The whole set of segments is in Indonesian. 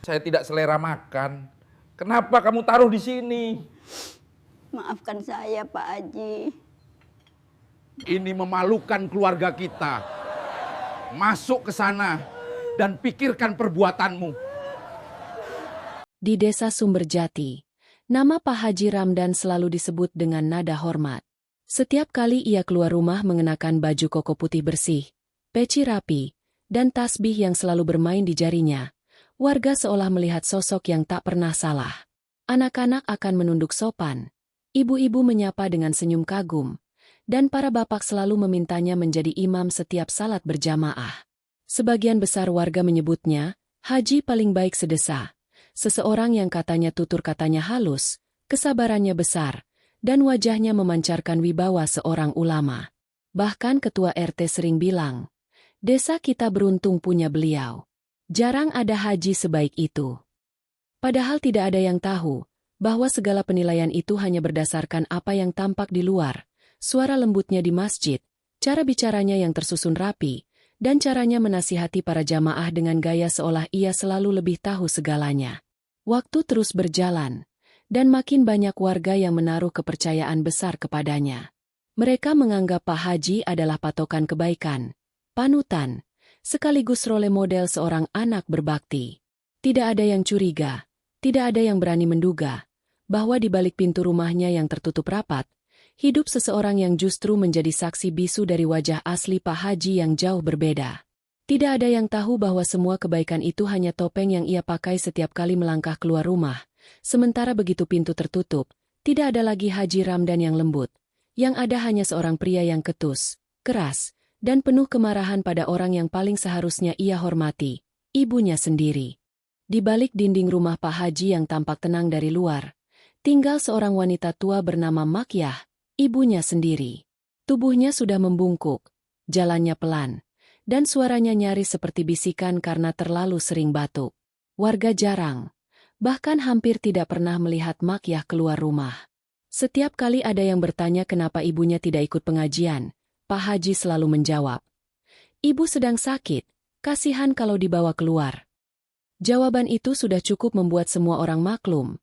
Saya tidak selera makan. Kenapa kamu taruh di sini? Maafkan saya, Pak Haji. Ini memalukan keluarga kita. Masuk ke sana dan pikirkan perbuatanmu. Di desa Sumberjati, nama Pak Haji Ramdan selalu disebut dengan nada hormat. Setiap kali ia keluar rumah mengenakan baju koko putih bersih, peci rapi, dan tasbih yang selalu bermain di jarinya, warga seolah melihat sosok yang tak pernah salah. Anak-anak akan menunduk sopan, ibu-ibu menyapa dengan senyum kagum, dan para bapak selalu memintanya menjadi imam setiap salat berjamaah. Sebagian besar warga menyebutnya Haji paling baik sedesa, seseorang yang katanya tutur katanya halus, kesabarannya besar, dan wajahnya memancarkan wibawa seorang ulama. Bahkan ketua RT sering bilang, desa kita beruntung punya beliau. Jarang ada haji sebaik itu. Padahal tidak ada yang tahu bahwa segala penilaian itu hanya berdasarkan apa yang tampak di luar, suara lembutnya di masjid, cara bicaranya yang tersusun rapi, dan caranya menasihati para jamaah dengan gaya seolah ia selalu lebih tahu segalanya. Waktu terus berjalan, dan makin banyak warga yang menaruh kepercayaan besar kepadanya. Mereka menganggap Pak Haji adalah patokan kebaikan, panutan, sekaligus role model seorang anak berbakti. Tidak ada yang curiga, tidak ada yang berani menduga, bahwa di balik pintu rumahnya yang tertutup rapat, hidup seseorang yang justru menjadi saksi bisu dari wajah asli Pak Haji yang jauh berbeda. Tidak ada yang tahu bahwa semua kebaikan itu hanya topeng yang ia pakai setiap kali melangkah keluar rumah. Sementara begitu pintu tertutup, tidak ada lagi Haji Ramdan yang lembut. Yang ada hanya seorang pria yang ketus, keras, dan penuh kemarahan pada orang yang paling seharusnya ia hormati, ibunya sendiri. Di balik dinding rumah Pak Haji yang tampak tenang dari luar, tinggal seorang wanita tua bernama Makyah, ibunya sendiri. Tubuhnya sudah membungkuk, jalannya pelan, dan suaranya nyaris seperti bisikan karena terlalu sering batuk. Warga jarang, bahkan hampir tidak pernah melihat Makyah keluar rumah. Setiap kali ada yang bertanya kenapa ibunya tidak ikut pengajian, Pak Haji selalu menjawab, "Ibu sedang sakit, kasihan kalau dibawa keluar." Jawaban itu sudah cukup membuat semua orang maklum,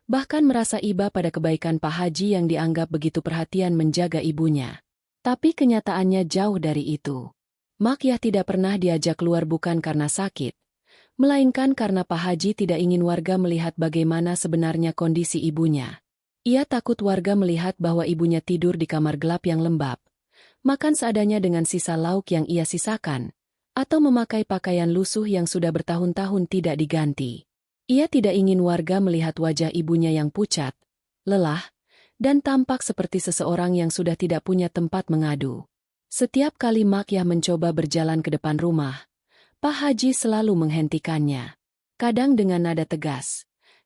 bahkan merasa iba pada kebaikan Pak Haji yang dianggap begitu perhatian menjaga ibunya. Tapi kenyataannya jauh dari itu. Makyah tidak pernah diajak keluar bukan karena sakit, melainkan karena Pak Haji tidak ingin warga melihat bagaimana sebenarnya kondisi ibunya. Ia takut warga melihat bahwa ibunya tidur di kamar gelap yang lembab, makan seadanya dengan sisa lauk yang ia sisakan, atau memakai pakaian lusuh yang sudah bertahun-tahun tidak diganti. Ia tidak ingin warga melihat wajah ibunya yang pucat, lelah, dan tampak seperti seseorang yang sudah tidak punya tempat mengadu. Setiap kali Makyah mencoba berjalan ke depan rumah, Pak Haji selalu menghentikannya. Kadang dengan nada tegas,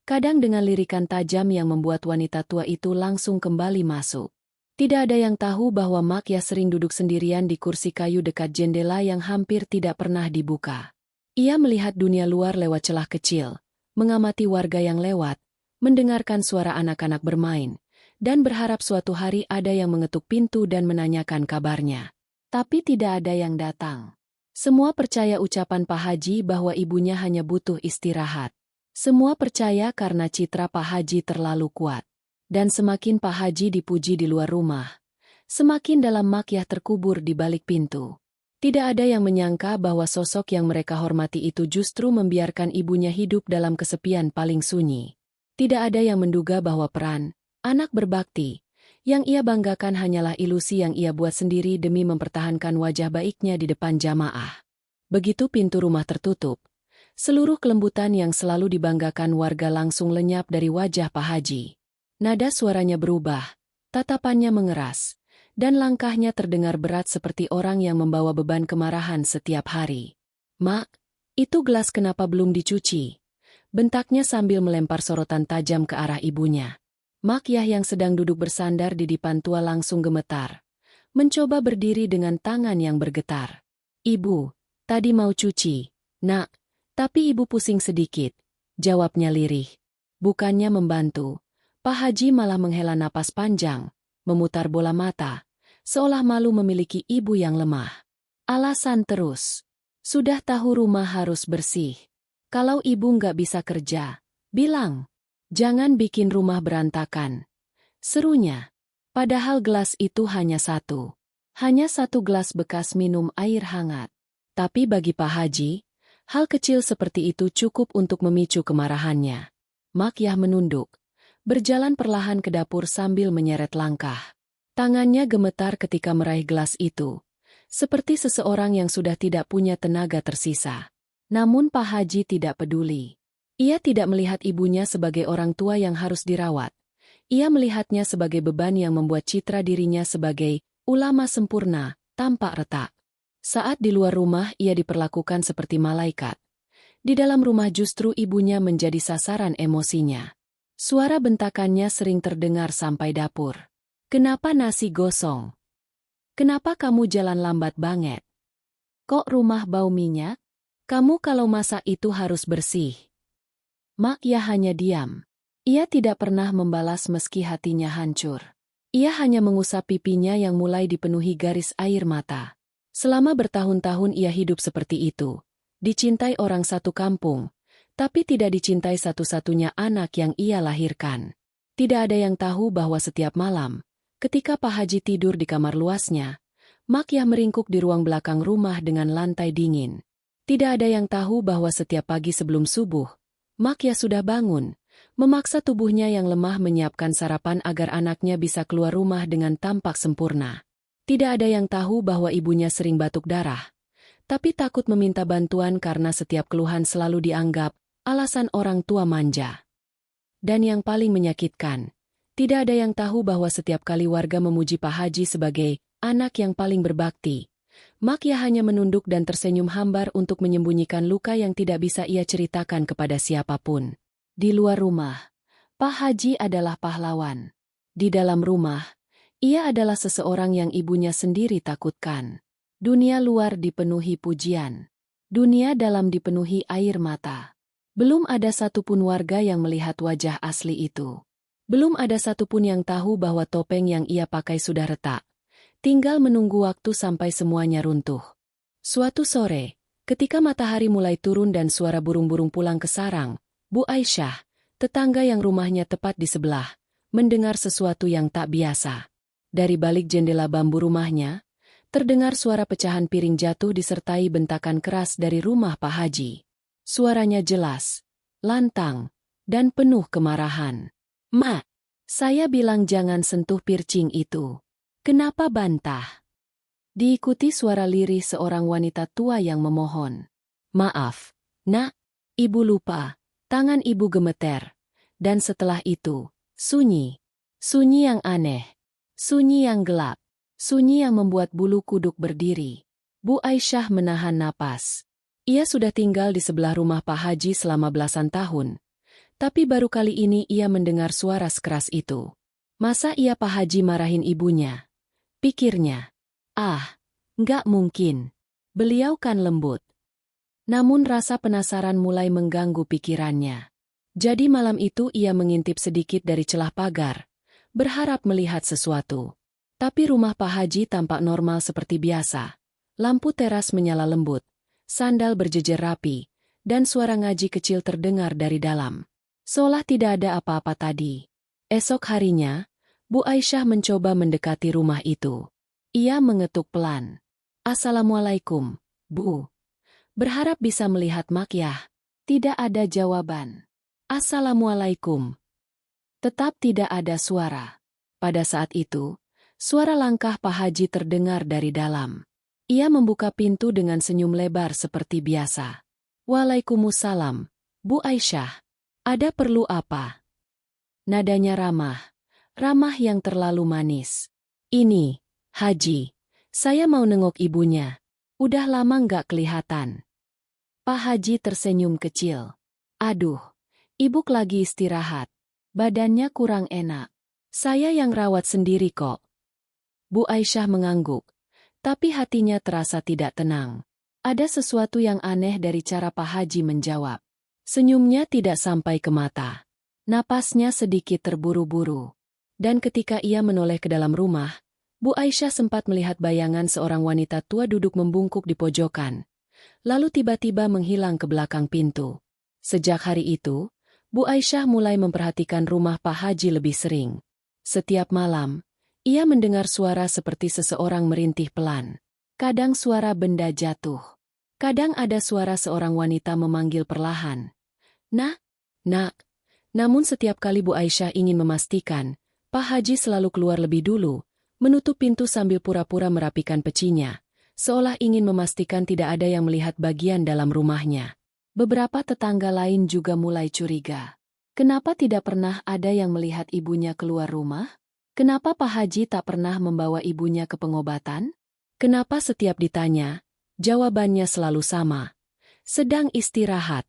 kadang dengan lirikan tajam yang membuat wanita tua itu langsung kembali masuk. Tidak ada yang tahu bahwa Makyah sering duduk sendirian di kursi kayu dekat jendela yang hampir tidak pernah dibuka. Ia melihat dunia luar lewat celah kecil, mengamati warga yang lewat, mendengarkan suara anak-anak bermain, dan berharap suatu hari ada yang mengetuk pintu dan menanyakan kabarnya. Tapi tidak ada yang datang. Semua percaya ucapan Pak Haji bahwa ibunya hanya butuh istirahat. Semua percaya karena citra Pak Haji terlalu kuat. Dan semakin Pak Haji dipuji di luar rumah, semakin dalam Makyah terkubur di balik pintu. Tidak ada yang menyangka bahwa sosok yang mereka hormati itu justru membiarkan ibunya hidup dalam kesepian paling sunyi. Tidak ada yang menduga bahwa peran anak berbakti yang ia banggakan hanyalah ilusi yang ia buat sendiri demi mempertahankan wajah baiknya di depan jamaah. Begitu pintu rumah tertutup, seluruh kelembutan yang selalu dibanggakan warga langsung lenyap dari wajah Pak Haji. Nada suaranya berubah, tatapannya mengeras, dan langkahnya terdengar berat seperti orang yang membawa beban kemarahan setiap hari. "Mak, itu gelas kenapa belum dicuci?" bentaknya sambil melempar sorotan tajam ke arah ibunya. Makyah yang sedang duduk bersandar di dipan tua langsung gemetar, mencoba berdiri dengan tangan yang bergetar. "Ibu, tadi mau cuci, Nak, tapi ibu pusing sedikit," jawabnya lirih. Bukannya membantu, Pak Haji malah menghela napas panjang, memutar bola mata, seolah malu memiliki ibu yang lemah. Alasan terus. Sudah tahu rumah harus bersih. Kalau ibu nggak bisa kerja, bilang. Jangan bikin rumah berantakan. Serunya. Padahal gelas itu hanya satu. Hanya satu gelas bekas minum air hangat. Tapi bagi Pak Haji, hal kecil seperti itu cukup untuk memicu kemarahannya. Mak Yah menunduk, berjalan perlahan ke dapur sambil menyeret langkah. Tangannya gemetar ketika meraih gelas itu, seperti seseorang yang sudah tidak punya tenaga tersisa. Namun Pak Haji tidak peduli. Ia tidak melihat ibunya sebagai orang tua yang harus dirawat. Ia melihatnya sebagai beban yang membuat citra dirinya sebagai ulama sempurna, tampak retak. Saat di luar rumah ia diperlakukan seperti malaikat. Di dalam rumah justru ibunya menjadi sasaran emosinya. Suara bentakannya sering terdengar sampai dapur. Kenapa nasi gosong? Kenapa kamu jalan lambat banget? Kok rumah bau minyak? Kamu kalau masak itu harus bersih. Mak Yah hanya diam. Ia tidak pernah membalas meski hatinya hancur. Ia hanya mengusap pipinya yang mulai dipenuhi garis air mata. Selama bertahun-tahun ia hidup seperti itu. Dicintai orang satu kampung, tapi tidak dicintai satu-satunya anak yang ia lahirkan. Tidak ada yang tahu bahwa setiap malam, ketika Pak Haji tidur di kamar luasnya, Mak Yah meringkuk di ruang belakang rumah dengan lantai dingin. Tidak ada yang tahu bahwa setiap pagi sebelum subuh, Mak Yah sudah bangun, memaksa tubuhnya yang lemah menyiapkan sarapan agar anaknya bisa keluar rumah dengan tampak sempurna. Tidak ada yang tahu bahwa ibunya sering batuk darah, tapi takut meminta bantuan karena setiap keluhan selalu dianggap alasan orang tua manja. Dan yang paling menyakitkan, tidak ada yang tahu bahwa setiap kali warga memuji Pak Haji sebagai anak yang paling berbakti, Mak Yah hanya menunduk dan tersenyum hambar untuk menyembunyikan luka yang tidak bisa ia ceritakan kepada siapapun. Di luar rumah, Pak Haji adalah pahlawan. Di dalam rumah, ia adalah seseorang yang ibunya sendiri takutkan. Dunia luar dipenuhi pujian. Dunia dalam dipenuhi air mata. Belum ada satupun warga yang melihat wajah asli itu. Belum ada satupun yang tahu bahwa topeng yang ia pakai sudah retak. Tinggal menunggu waktu sampai semuanya runtuh. Suatu sore, ketika matahari mulai turun dan suara burung-burung pulang ke sarang, Bu Aisyah, tetangga yang rumahnya tepat di sebelah, mendengar sesuatu yang tak biasa. Dari balik jendela bambu rumahnya, terdengar suara pecahan piring jatuh disertai bentakan keras dari rumah Pak Haji. Suaranya jelas, lantang, dan penuh kemarahan. "Mak, saya bilang jangan sentuh pircing itu. Kenapa bantah?" Diikuti suara lirih seorang wanita tua yang memohon. "Maaf, Nak, Ibu lupa." Tangan ibu gemeter. Dan setelah itu, sunyi. Sunyi yang aneh. Sunyi yang gelap. Sunyi yang membuat bulu kuduk berdiri. Bu Aisyah menahan napas. Ia sudah tinggal di sebelah rumah Pak Haji selama belasan tahun. Tapi baru kali ini ia mendengar suara sekeras itu. Masa ia Pak Haji marahin ibunya? Pikirnya. Nggak mungkin. Beliau kan lembut. Namun rasa penasaran mulai mengganggu pikirannya. Jadi malam itu ia mengintip sedikit dari celah pagar, berharap melihat sesuatu. Tapi rumah Pak Haji tampak normal seperti biasa. Lampu teras menyala lembut, sandal berjejer rapi, dan suara ngaji kecil terdengar dari dalam. Seolah tidak ada apa-apa tadi. Esok harinya, Bu Aisyah mencoba mendekati rumah itu. Ia mengetuk pelan. "Assalamualaikum, Bu." Berharap bisa melihat Mak Yah. Tidak ada jawaban. "Assalamualaikum." Tetap tidak ada suara. Pada saat itu, suara langkah Pak Haji terdengar dari dalam. Ia membuka pintu dengan senyum lebar seperti biasa. "Waalaikumsalam, Bu Aisyah. Ada perlu apa?" Nadanya ramah. Ramah yang terlalu manis. "Ini, Haji. Saya mau nengok ibunya. Udah lama nggak kelihatan." Pak Haji tersenyum kecil. "Aduh, ibu lagi istirahat. Badannya kurang enak. Saya yang rawat sendiri kok." Bu Aisyah mengangguk, tapi hatinya terasa tidak tenang. Ada sesuatu yang aneh dari cara Pak Haji menjawab. Senyumnya tidak sampai ke mata. Napasnya sedikit terburu-buru. Dan ketika ia menoleh ke dalam rumah, Bu Aisyah sempat melihat bayangan seorang wanita tua duduk membungkuk di pojokan, lalu tiba-tiba menghilang ke belakang pintu. Sejak hari itu, Bu Aisyah mulai memperhatikan rumah Pak Haji lebih sering. Setiap malam, ia mendengar suara seperti seseorang merintih pelan. Kadang suara benda jatuh. Kadang ada suara seorang wanita memanggil perlahan. Nak, nak. Namun setiap kali Bu Aisyah ingin memastikan, Pak Haji selalu keluar lebih dulu, menutup pintu sambil pura-pura merapikan pecinya, seolah ingin memastikan tidak ada yang melihat bagian dalam rumahnya. Beberapa tetangga lain juga mulai curiga. Kenapa tidak pernah ada yang melihat ibunya keluar rumah? Kenapa Pak Haji tak pernah membawa ibunya ke pengobatan? Kenapa setiap ditanya, jawabannya selalu sama. Sedang istirahat.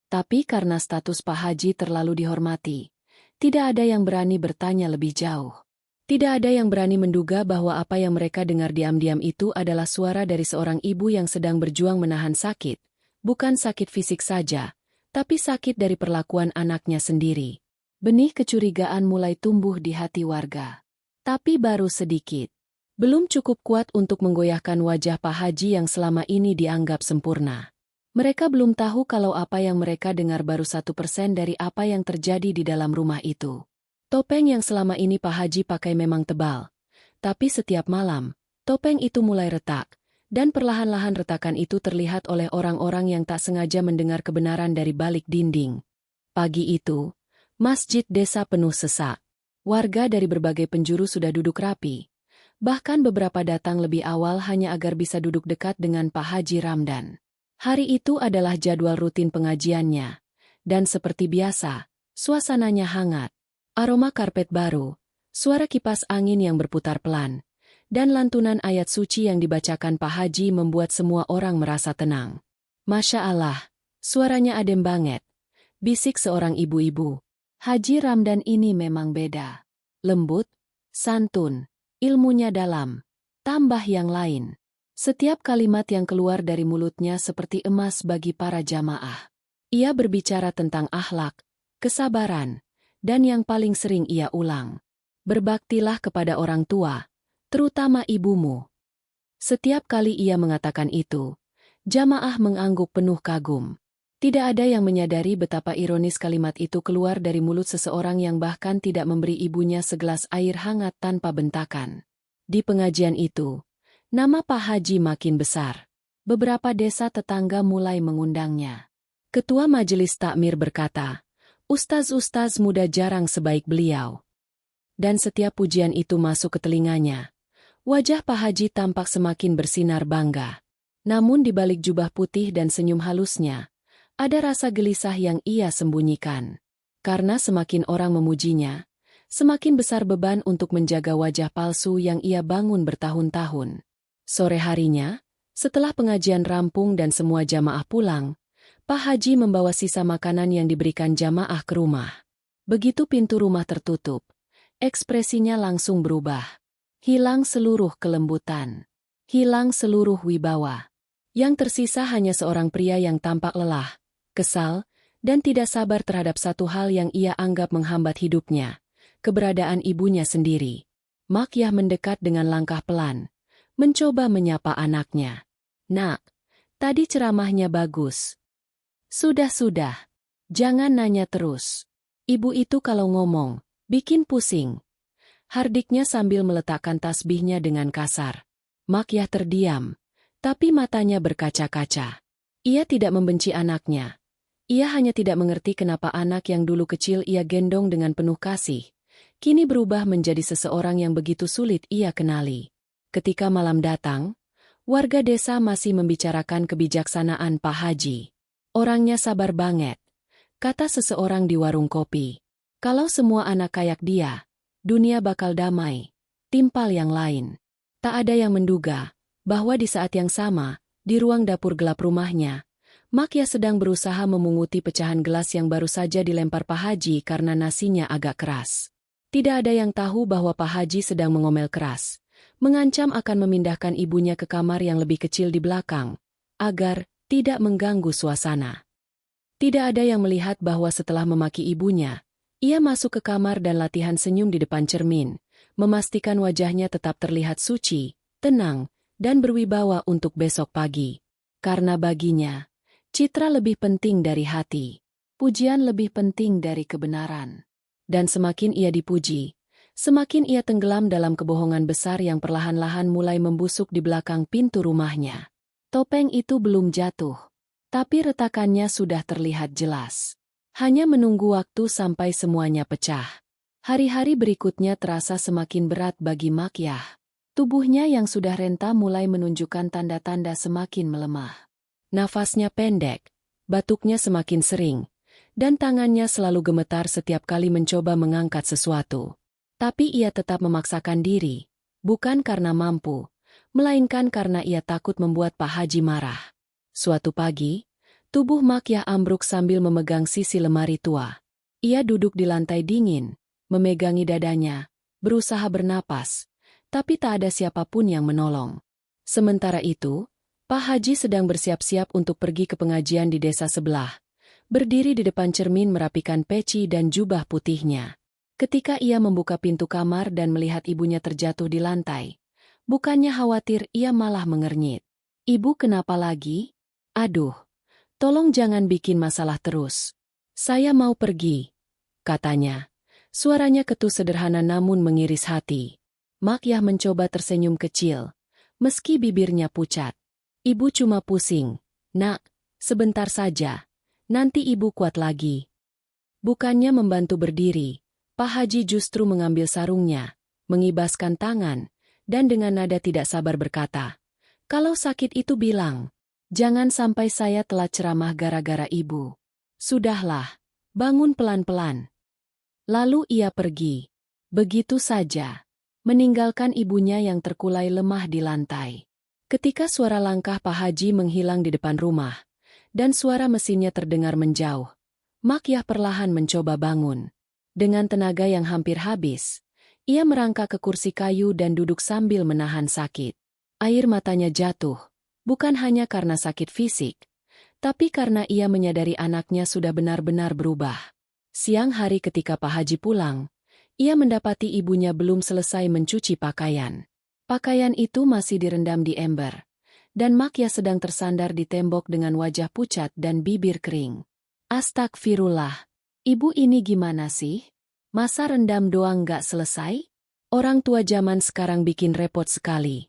Tapi karena status Pak Haji terlalu dihormati, tidak ada yang berani bertanya lebih jauh. Tidak ada yang berani menduga bahwa apa yang mereka dengar diam-diam itu adalah suara dari seorang ibu yang sedang berjuang menahan sakit. Bukan sakit fisik saja, tapi sakit dari perlakuan anaknya sendiri. Benih kecurigaan mulai tumbuh di hati warga. Tapi baru sedikit. Belum cukup kuat untuk menggoyahkan wajah Pak Haji yang selama ini dianggap sempurna. Mereka belum tahu kalau apa yang mereka dengar baru 1% dari apa yang terjadi di dalam rumah itu. Topeng yang selama ini Pak Haji pakai memang tebal. Tapi setiap malam, topeng itu mulai retak. Dan perlahan-lahan retakan itu terlihat oleh orang-orang yang tak sengaja mendengar kebenaran dari balik dinding. Pagi itu, masjid desa penuh sesak. Warga dari berbagai penjuru sudah duduk rapi. Bahkan beberapa datang lebih awal hanya agar bisa duduk dekat dengan Pak Haji Ramdan. Hari itu adalah jadwal rutin pengajiannya. Dan seperti biasa, suasananya hangat. Aroma karpet baru, suara kipas angin yang berputar pelan, dan lantunan ayat suci yang dibacakan Pak Haji membuat semua orang merasa tenang. Masya Allah, suaranya adem banget. Bisik seorang ibu-ibu. Haji Ramdan ini memang beda. Lembut, santun, ilmunya dalam. Tambah yang lain. Setiap kalimat yang keluar dari mulutnya seperti emas bagi para jamaah. Ia berbicara tentang akhlak, kesabaran, dan yang paling sering ia ulang. Berbaktilah kepada orang tua, terutama ibumu. Setiap kali ia mengatakan itu, jamaah mengangguk penuh kagum. Tidak ada yang menyadari betapa ironis kalimat itu keluar dari mulut seseorang yang bahkan tidak memberi ibunya segelas air hangat tanpa bentakan. Di pengajian itu, nama Pak Haji makin besar. Beberapa desa tetangga mulai mengundangnya. Ketua Majelis Takmir berkata, "Ustaz-ustaz muda jarang sebaik beliau." Dan setiap pujian itu masuk ke telinganya. Wajah Pak Haji tampak semakin bersinar bangga. Namun di balik jubah putih dan senyum halusnya, ada rasa gelisah yang ia sembunyikan. Karena semakin orang memujinya, semakin besar beban untuk menjaga wajah palsu yang ia bangun bertahun-tahun. Sore harinya, setelah pengajian rampung dan semua jamaah pulang, Pak Haji membawa sisa makanan yang diberikan jamaah ke rumah. Begitu pintu rumah tertutup, ekspresinya langsung berubah. Hilang seluruh kelembutan. Hilang seluruh wibawa. Yang tersisa hanya seorang pria yang tampak lelah, kesal, dan tidak sabar terhadap satu hal yang ia anggap menghambat hidupnya, keberadaan ibunya sendiri. Makyah mendekat dengan langkah pelan, mencoba menyapa anaknya. "Nak, tadi ceramahnya bagus." "Sudah-sudah. Jangan nanya terus. Ibu itu kalau ngomong, bikin pusing." Hardiknya sambil meletakkan tasbihnya dengan kasar. Makyah terdiam, tapi matanya berkaca-kaca. Ia tidak membenci anaknya. Ia hanya tidak mengerti kenapa anak yang dulu kecil ia gendong dengan penuh kasih, kini berubah menjadi seseorang yang begitu sulit ia kenali. Ketika malam datang, warga desa masih membicarakan kebijaksanaan Pak Haji. "Orangnya sabar banget," kata seseorang di warung kopi. "Kalau semua anak kayak dia, dunia bakal damai." Timpal yang lain. Tak ada yang menduga bahwa di saat yang sama, di ruang dapur gelap rumahnya, Makyah sedang berusaha memunguti pecahan gelas yang baru saja dilempar Pak Haji karena nasinya agak keras. Tidak ada yang tahu bahwa Pak Haji sedang mengomel keras, mengancam akan memindahkan ibunya ke kamar yang lebih kecil di belakang, agar tidak mengganggu suasana. Tidak ada yang melihat bahwa setelah memaki ibunya, ia masuk ke kamar dan latihan senyum di depan cermin, memastikan wajahnya tetap terlihat suci, tenang, dan berwibawa untuk besok pagi. Karena baginya, Citra lebih penting dari hati. Pujian lebih penting dari kebenaran. Dan semakin ia dipuji, semakin ia tenggelam dalam kebohongan besar yang perlahan-lahan mulai membusuk di belakang pintu rumahnya. Topeng itu belum jatuh, tapi retakannya sudah terlihat jelas. Hanya menunggu waktu sampai semuanya pecah. Hari-hari berikutnya terasa semakin berat bagi Makyah. Tubuhnya yang sudah renta mulai menunjukkan tanda-tanda semakin melemah. Nafasnya pendek, batuknya semakin sering, dan tangannya selalu gemetar setiap kali mencoba mengangkat sesuatu. Tapi ia tetap memaksakan diri, bukan karena mampu, melainkan karena ia takut membuat Pak Haji marah. Suatu pagi, tubuh Makyah ambruk sambil memegang sisi lemari tua. Ia duduk di lantai dingin, memegangi dadanya, berusaha bernapas, tapi tak ada siapapun yang menolong. Sementara itu, Pak Haji sedang bersiap-siap untuk pergi ke pengajian di desa sebelah, berdiri di depan cermin merapikan peci dan jubah putihnya. Ketika ia membuka pintu kamar dan melihat ibunya terjatuh di lantai, bukannya khawatir, ia malah mengernyit. "Ibu kenapa lagi? Aduh, tolong jangan bikin masalah terus. Saya mau pergi," katanya. Suaranya ketus sederhana namun mengiris hati. Makyah mencoba tersenyum kecil, meski bibirnya pucat. "Ibu cuma pusing, Nak, sebentar saja. Nanti ibu kuat lagi." Bukannya membantu berdiri, Pak Haji justru mengambil sarungnya, mengibaskan tangan, dan dengan nada tidak sabar berkata, "Kalau sakit itu bilang, jangan sampai saya telat ceramah gara-gara ibu. Sudahlah, bangun pelan-pelan." Lalu ia pergi. Begitu saja, meninggalkan ibunya yang terkulai lemah di lantai. Ketika suara langkah Pak Haji menghilang di depan rumah, dan suara mesinnya terdengar menjauh, Makyah perlahan mencoba bangun. Dengan tenaga yang hampir habis, ia merangkak ke kursi kayu dan duduk sambil menahan sakit. Air matanya jatuh, bukan hanya karena sakit fisik, tapi karena ia menyadari anaknya sudah benar-benar berubah. Siang hari ketika Pak Haji pulang, ia mendapati ibunya belum selesai mencuci pakaian. Pakaian itu masih direndam di ember, dan Makyah sedang tersandar di tembok dengan wajah pucat dan bibir kering. "Astagfirullah, ibu ini gimana sih? Masa rendam doang gak selesai? Orang tua zaman sekarang bikin repot sekali,"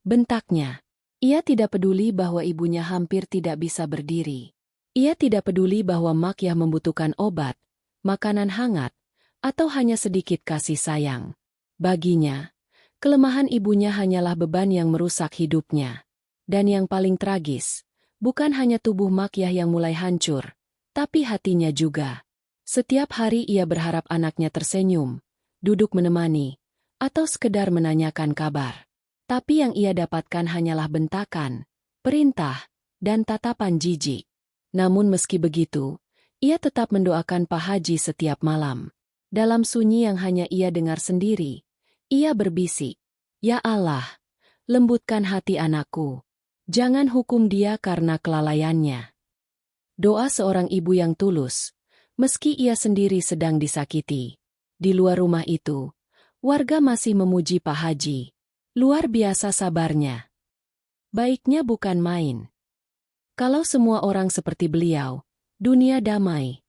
bentaknya. Ia tidak peduli bahwa ibunya hampir tidak bisa berdiri. Ia tidak peduli bahwa Makyah membutuhkan obat, makanan hangat, atau hanya sedikit kasih sayang. Baginya, kelemahan ibunya hanyalah beban yang merusak hidupnya. Dan yang paling tragis, bukan hanya tubuh Makyah yang mulai hancur, tapi hatinya juga. Setiap hari ia berharap anaknya tersenyum, duduk menemani, atau sekedar menanyakan kabar. Tapi yang ia dapatkan hanyalah bentakan, perintah, dan tatapan jijik. Namun meski begitu, ia tetap mendoakan Pak Haji setiap malam. Dalam sunyi yang hanya ia dengar sendiri, ia berbisik, "Ya Allah, lembutkan hati anakku. Jangan hukum dia karena kelalaiannya." Doa seorang ibu yang tulus, meski ia sendiri sedang disakiti. Di luar rumah itu, warga masih memuji Pak Haji. Luar biasa sabarnya. Baiknya bukan main. Kalau semua orang seperti beliau, dunia damai.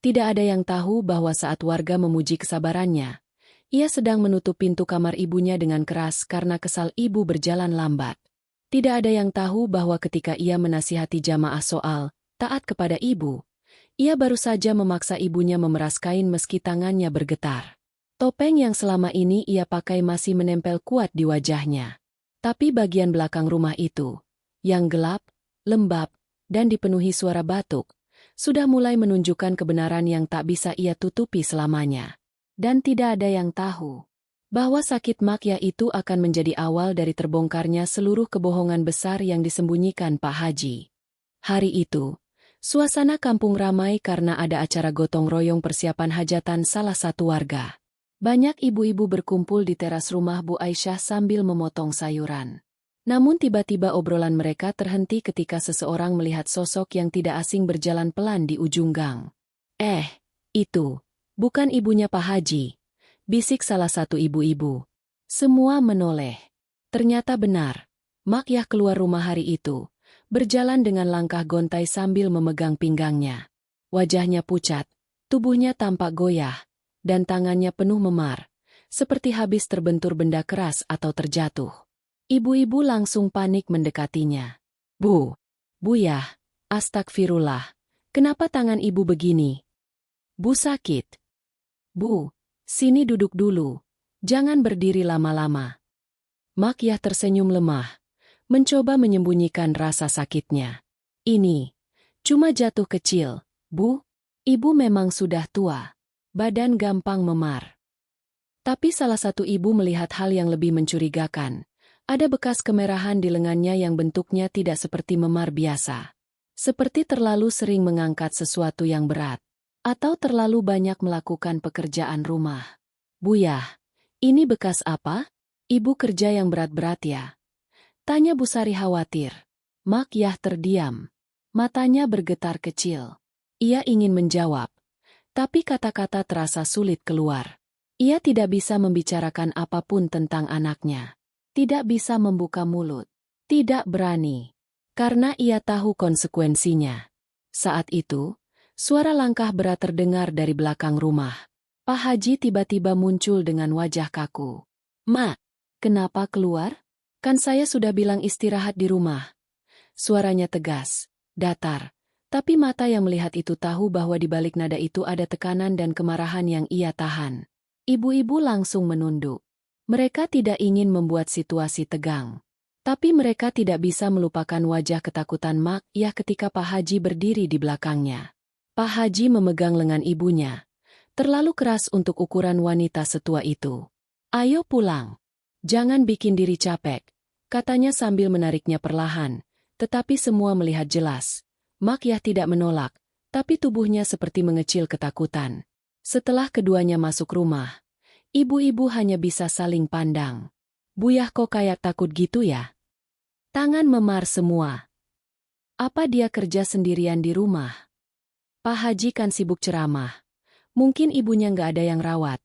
Tidak ada yang tahu bahwa saat warga memuji kesabarannya, ia sedang menutup pintu kamar ibunya dengan keras karena kesal ibu berjalan lambat. Tidak ada yang tahu bahwa ketika ia menasihati jamaah soal taat kepada ibu, ia baru saja memaksa ibunya memeras kain meski tangannya bergetar. Topeng yang selama ini ia pakai masih menempel kuat di wajahnya. Tapi bagian belakang rumah itu, yang gelap, lembab, dan dipenuhi suara batuk, sudah mulai menunjukkan kebenaran yang tak bisa ia tutupi selamanya. Dan tidak ada yang tahu bahwa sakit Makyah itu akan menjadi awal dari terbongkarnya seluruh kebohongan besar yang disembunyikan Pak Haji. Hari itu, suasana kampung ramai karena ada acara gotong royong persiapan hajatan salah satu warga. Banyak ibu-ibu berkumpul di teras rumah Bu Aisyah sambil memotong sayuran. Namun tiba-tiba obrolan mereka terhenti ketika seseorang melihat sosok yang tidak asing berjalan pelan di ujung gang. Itu, bukan ibunya Pak Haji," bisik salah satu ibu-ibu. Semua menoleh. Ternyata benar, Makyah keluar rumah hari itu, Berjalan dengan langkah gontai sambil memegang pinggangnya. Wajahnya pucat, tubuhnya tampak goyah, dan tangannya penuh memar, seperti habis terbentur benda keras atau terjatuh. Ibu-ibu langsung panik mendekatinya. Bu, Buyah, astagfirullah, kenapa tangan ibu begini? Bu sakit. Bu, sini duduk dulu, jangan berdiri lama-lama. Makyah tersenyum lemah, mencoba menyembunyikan rasa sakitnya. Ini, cuma jatuh kecil, Bu. Ibu memang sudah tua. Badan gampang memar. Tapi salah satu ibu melihat hal yang lebih mencurigakan. Ada bekas kemerahan di lengannya yang bentuknya tidak seperti memar biasa. Seperti terlalu sering mengangkat sesuatu yang berat. Atau terlalu banyak melakukan pekerjaan rumah. Buyah, ini bekas apa? Ibu kerja yang berat-berat ya? Tanya Bu Sari khawatir. Makyah terdiam. Matanya bergetar kecil. Ia ingin menjawab. Tapi kata-kata terasa sulit keluar. Ia tidak bisa membicarakan apapun tentang anaknya. Tidak bisa membuka mulut. Tidak berani. Karena ia tahu konsekuensinya. Saat itu, suara langkah berat terdengar dari belakang rumah. Pak Haji tiba-tiba muncul dengan wajah kaku. "Ma, kenapa keluar? Kan saya sudah bilang istirahat di rumah." Suaranya tegas, datar, tapi mata yang melihat itu tahu bahwa di balik nada itu ada tekanan dan kemarahan yang ia tahan. Ibu-ibu langsung menunduk. Mereka tidak ingin membuat situasi tegang. Tapi mereka tidak bisa melupakan wajah ketakutan Makyah ketika Pak Haji berdiri di belakangnya. Pak Haji memegang lengan ibunya. Terlalu keras untuk ukuran wanita setua itu. "Ayo pulang. Jangan bikin diri capek," katanya sambil menariknya perlahan. Tetapi semua melihat jelas. Makyah tidak menolak, tapi tubuhnya seperti mengecil ketakutan. Setelah keduanya masuk rumah, ibu-ibu hanya bisa saling pandang. "Buyah kok kayak takut gitu ya?" Tangan memar semua. Apa dia kerja sendirian di rumah? Pak Haji kan sibuk ceramah. Mungkin ibunya nggak ada yang rawat.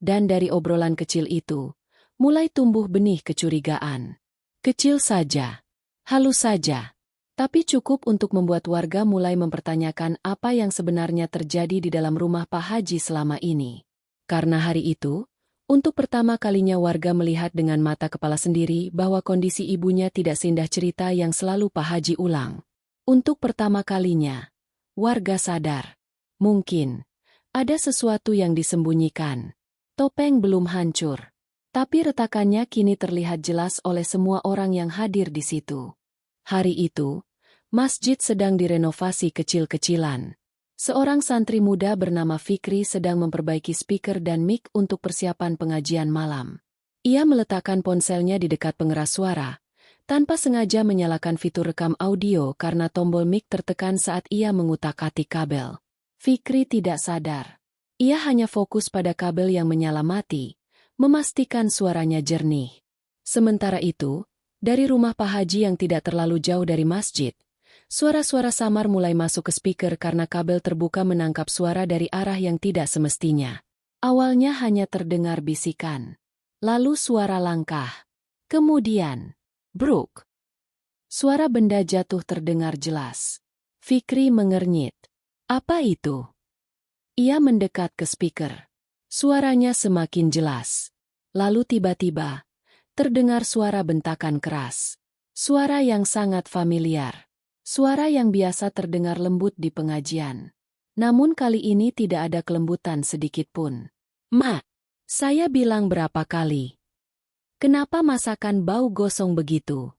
Dan dari obrolan kecil itu, mulai tumbuh benih kecurigaan. Kecil saja. Halus saja. Tapi cukup untuk membuat warga mulai mempertanyakan apa yang sebenarnya terjadi di dalam rumah Pak Haji selama ini. Karena hari itu, untuk pertama kalinya warga melihat dengan mata kepala sendiri bahwa kondisi ibunya tidak seindah cerita yang selalu Pak Haji ulang. Untuk pertama kalinya, warga sadar. Mungkin, ada sesuatu yang disembunyikan. Topeng belum hancur. Tapi retakannya kini terlihat jelas oleh semua orang yang hadir di situ. Hari itu, masjid sedang direnovasi kecil-kecilan. Seorang santri muda bernama Fikri sedang memperbaiki speaker dan mic untuk persiapan pengajian malam. Ia meletakkan ponselnya di dekat pengeras suara, tanpa sengaja menyalakan fitur rekam audio karena tombol mic tertekan saat ia mengutak-atik kabel. Fikri tidak sadar. Ia hanya fokus pada kabel yang menyala mati, memastikan suaranya jernih. Sementara itu, dari rumah Pak Haji yang tidak terlalu jauh dari masjid, suara-suara samar mulai masuk ke speaker karena kabel terbuka menangkap suara dari arah yang tidak semestinya. Awalnya hanya terdengar bisikan. Lalu suara langkah. Kemudian, bruk. Suara benda jatuh terdengar jelas. Fikri mengernyit. Apa itu? Ia mendekat ke speaker. Suaranya semakin jelas. Lalu tiba-tiba, terdengar suara bentakan keras. Suara yang sangat familiar. Suara yang biasa terdengar lembut di pengajian. Namun kali ini tidak ada kelembutan sedikit pun. "Ma, saya bilang berapa kali? Kenapa masakan bau gosong begitu?"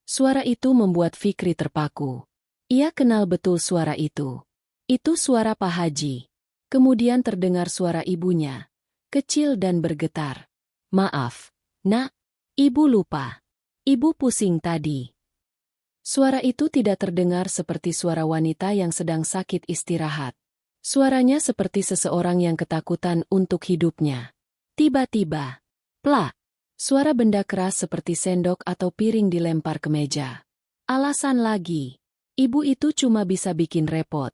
Suara itu membuat Fikri terpaku. Ia kenal betul suara itu. Itu suara Pak Haji. Kemudian terdengar suara ibunya. Kecil dan bergetar. "Maaf, Nak. Ibu lupa. Ibu pusing tadi." Suara itu tidak terdengar seperti suara wanita yang sedang sakit istirahat. Suaranya seperti seseorang yang ketakutan untuk hidupnya. Tiba-tiba, plak, suara benda keras seperti sendok atau piring dilempar ke meja. Alasan lagi, ibu itu cuma bisa bikin repot.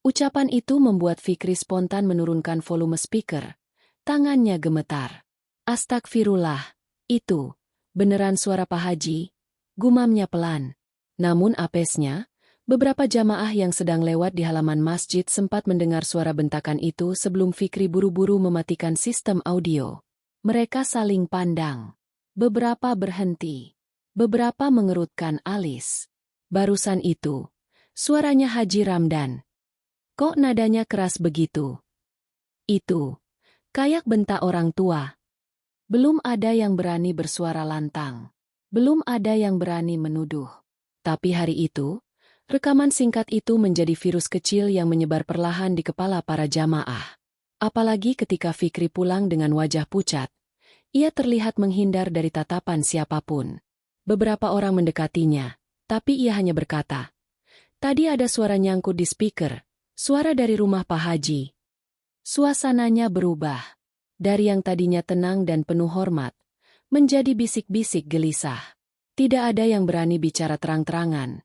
Ucapan itu membuat Fikri spontan menurunkan volume speaker. Tangannya gemetar. "Astagfirullah. Itu, beneran suara Pak Haji?" Gumamnya pelan. Namun apesnya, beberapa jamaah yang sedang lewat di halaman masjid sempat mendengar suara bentakan itu sebelum Fikri buru-buru mematikan sistem audio. Mereka saling pandang. Beberapa berhenti. Beberapa mengerutkan alis. Barusan itu, suaranya Haji Ramdan. Kok nadanya keras begitu? Itu, kayak bentak orang tua. Belum ada yang berani bersuara lantang. Belum ada yang berani menuduh. Tapi hari itu, rekaman singkat itu menjadi virus kecil yang menyebar perlahan di kepala para jamaah. Apalagi ketika Fikri pulang dengan wajah pucat. Ia terlihat menghindar dari tatapan siapapun. Beberapa orang mendekatinya, tapi ia hanya berkata, "Tadi ada suara nyangkut di speaker, suara dari rumah Pak Haji." Suasananya berubah. Dari yang tadinya tenang dan penuh hormat, menjadi bisik-bisik gelisah. Tidak ada yang berani bicara terang-terangan.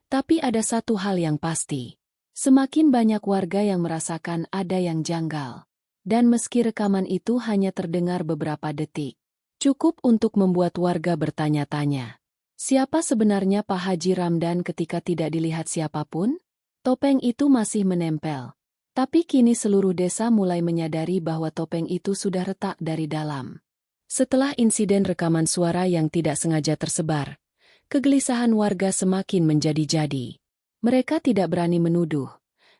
Tapi ada satu hal yang pasti. Semakin banyak warga yang merasakan ada yang janggal. Dan meski rekaman itu hanya terdengar beberapa detik, cukup untuk membuat warga bertanya-tanya. Siapa sebenarnya Pak Haji Ramdan ketika tidak dilihat siapapun? Topeng itu masih menempel. Tapi kini seluruh desa mulai menyadari bahwa topeng itu sudah retak dari dalam. Setelah insiden rekaman suara yang tidak sengaja tersebar, kegelisahan warga semakin menjadi-jadi. Mereka tidak berani menuduh,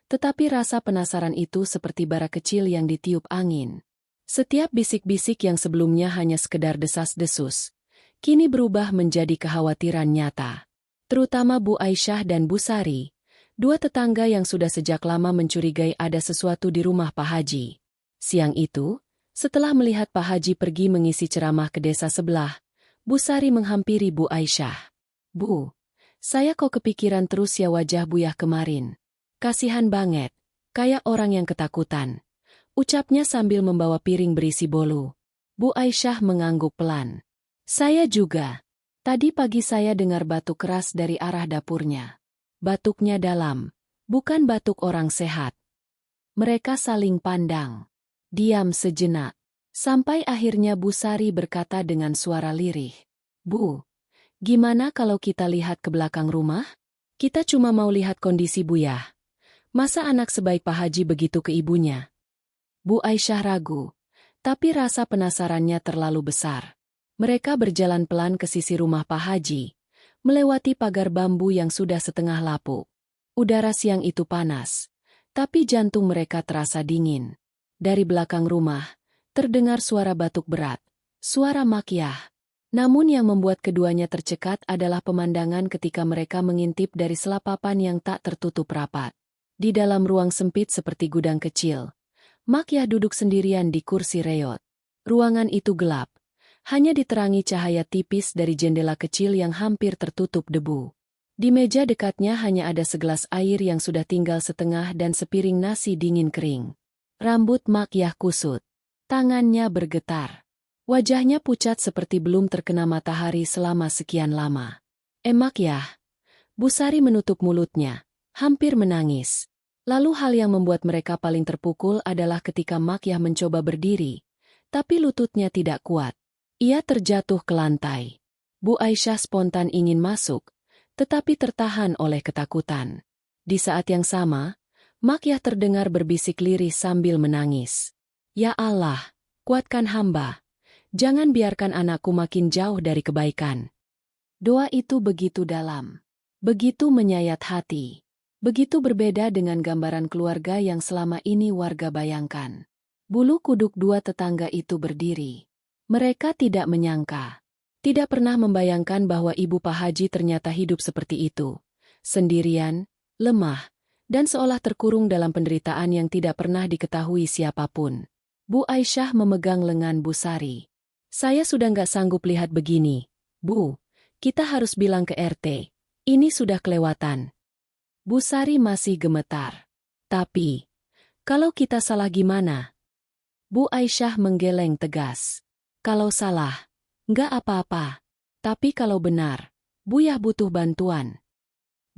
tetapi rasa penasaran itu seperti bara kecil yang ditiup angin. Setiap bisik-bisik yang sebelumnya hanya sekedar desas-desus, kini berubah menjadi kekhawatiran nyata. Terutama Bu Aisyah dan Bu Sari, dua tetangga yang sudah sejak lama mencurigai ada sesuatu di rumah Pak Haji. Siang itu, setelah melihat Pak Haji pergi mengisi ceramah ke desa sebelah, Bu Sari menghampiri Bu Aisyah. "Bu, saya kok kepikiran terus ya wajah Buyah kemarin. Kasihan banget, kayak orang yang ketakutan." Ucapnya sambil membawa piring berisi bolu. Bu Aisyah mengangguk pelan. "Saya juga. Tadi pagi saya dengar batuk keras dari arah dapurnya. Batuknya dalam, bukan batuk orang sehat." Mereka saling pandang. Diam sejenak. Sampai akhirnya Bu Sari berkata dengan suara lirih. "Bu, gimana kalau kita lihat ke belakang rumah? Kita cuma mau lihat kondisi Buyah. Masa anak sebaik Pak Haji begitu ke ibunya?" Bu Aisyah ragu, tapi rasa penasarannya terlalu besar. Mereka berjalan pelan ke sisi rumah Pak Haji, melewati pagar bambu yang sudah setengah lapuk. Udara siang itu panas, tapi jantung mereka terasa dingin. Dari belakang rumah, terdengar suara batuk berat, suara makyah. Namun yang membuat keduanya tercekat adalah pemandangan ketika mereka mengintip dari selapapan yang tak tertutup rapat. Di dalam ruang sempit seperti gudang kecil, Makyah duduk sendirian di kursi reot. Ruangan itu gelap, hanya diterangi cahaya tipis dari jendela kecil yang hampir tertutup debu. Di meja dekatnya hanya ada segelas air yang sudah tinggal setengah dan sepiring nasi dingin kering. Rambut Makyah kusut. Tangannya bergetar. Wajahnya pucat seperti belum terkena matahari selama sekian lama. Makyah. Bu Sari menutup mulutnya, hampir menangis. Lalu hal yang membuat mereka paling terpukul adalah ketika Makyah mencoba berdiri, tapi lututnya tidak kuat. Ia terjatuh ke lantai. Bu Aisyah spontan ingin masuk, tetapi tertahan oleh ketakutan. Di saat yang sama, Makyah terdengar berbisik lirih sambil menangis. "Ya Allah, kuatkan hamba. Jangan biarkan anakku makin jauh dari kebaikan." Doa itu begitu dalam, begitu menyayat hati. Begitu berbeda dengan gambaran keluarga yang selama ini warga bayangkan. Bulu kuduk dua tetangga itu berdiri. Mereka tidak menyangka, tidak pernah membayangkan bahwa ibu Pak Haji ternyata hidup seperti itu. Sendirian, lemah, dan seolah terkurung dalam penderitaan yang tidak pernah diketahui siapapun. Bu Aisyah memegang lengan Bu Sari. "Saya sudah nggak sanggup lihat begini. Bu, kita harus bilang ke RT. Ini sudah kelewatan." Bu Sari masih gemetar. "Tapi, kalau kita salah gimana?" Bu Aisyah menggeleng tegas. "Kalau salah, nggak apa-apa. Tapi kalau benar, Buyah butuh bantuan."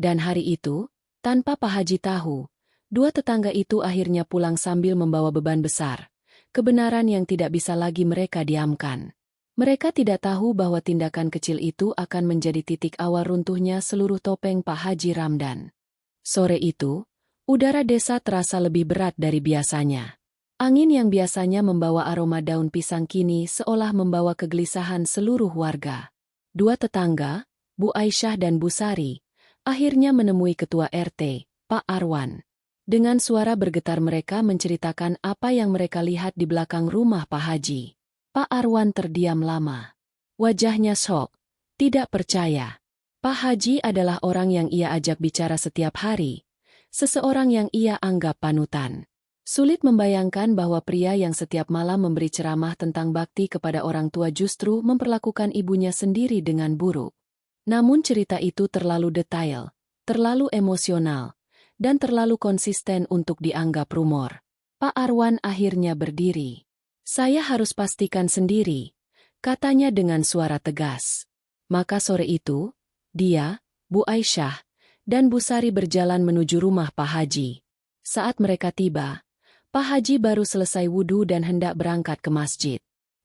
Dan hari itu, tanpa Pak Haji tahu, dua tetangga itu akhirnya pulang sambil membawa beban besar. Kebenaran yang tidak bisa lagi mereka diamkan. Mereka tidak tahu bahwa tindakan kecil itu akan menjadi titik awal runtuhnya seluruh topeng Pak Haji Ramdan. Sore itu, udara desa terasa lebih berat dari biasanya. Angin yang biasanya membawa aroma daun pisang kini seolah membawa kegelisahan seluruh warga. Dua tetangga, Bu Aisyah dan Bu Sari, akhirnya menemui Ketua RT, Pak Arwan. Dengan suara bergetar mereka menceritakan apa yang mereka lihat di belakang rumah Pak Haji. Pak Arwan terdiam lama. Wajahnya syok, tidak percaya. Pak Haji adalah orang yang ia ajak bicara setiap hari, seseorang yang ia anggap panutan. Sulit membayangkan bahwa pria yang setiap malam memberi ceramah tentang bakti kepada orang tua justru memperlakukan ibunya sendiri dengan buruk. Namun cerita itu terlalu detail, terlalu emosional, dan terlalu konsisten untuk dianggap rumor. Pak Arwan akhirnya berdiri. "Saya harus pastikan sendiri," katanya dengan suara tegas. Maka sore itu, dia, Bu Aisyah, dan Bu Sari berjalan menuju rumah Pak Haji. Saat mereka tiba, Pak Haji baru selesai wudhu dan hendak berangkat ke masjid.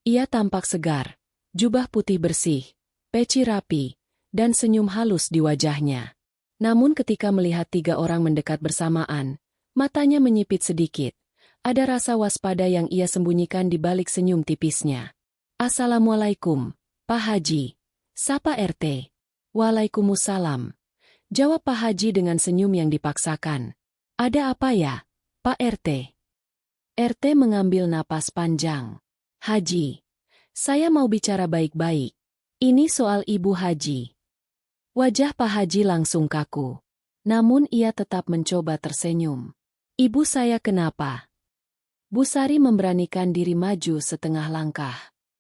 Ia tampak segar, jubah putih bersih, peci rapi, dan senyum halus di wajahnya. Namun ketika melihat tiga orang mendekat bersamaan, matanya menyipit sedikit. Ada rasa waspada yang ia sembunyikan di balik senyum tipisnya. "Assalamualaikum, Pak Haji," sapa RT. "Waalaikumsalam," jawab Pak Haji dengan senyum yang dipaksakan. "Ada apa ya, Pak RT?" RT mengambil napas panjang. "Haji, saya mau bicara baik-baik. Ini soal Ibu Haji." Wajah Pak Haji langsung kaku. Namun ia tetap mencoba tersenyum. "Ibu saya kenapa?" Bu Sari memberanikan diri maju setengah langkah.